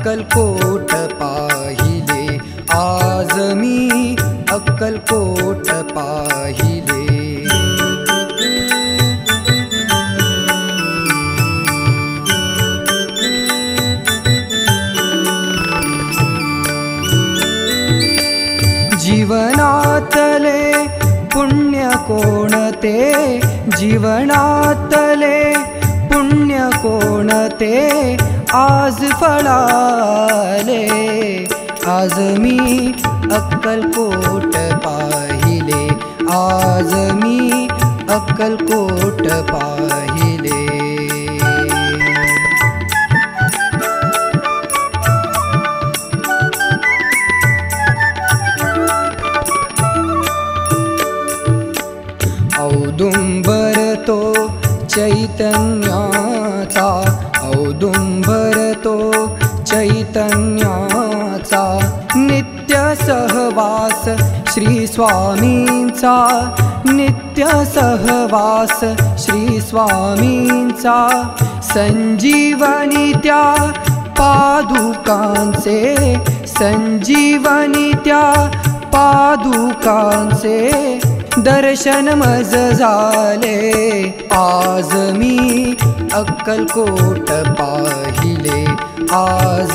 अक्कलकोट पाहिले, आज मी अक्कलकोट पाहिले। जीवनातले पुण्य कोणते, जीवनातले पुण्य कोणते आज फळाले, आज मी अक्कलकोट पाहिले, आज मी अक्कलकोट पाहिले। औदुंबर तो चैतन्याचा, औदुंबर तो चैतन्याचा, नित्य सहवास श्री स्वामींचा, नित्य सहवास श्री स्वामींचा, संजीवनी त्या पादुकांचे, संजीवनी त्या पादुकांचे दर्शन मज झाले, आज मी अक्कलकोट पाहिले, आज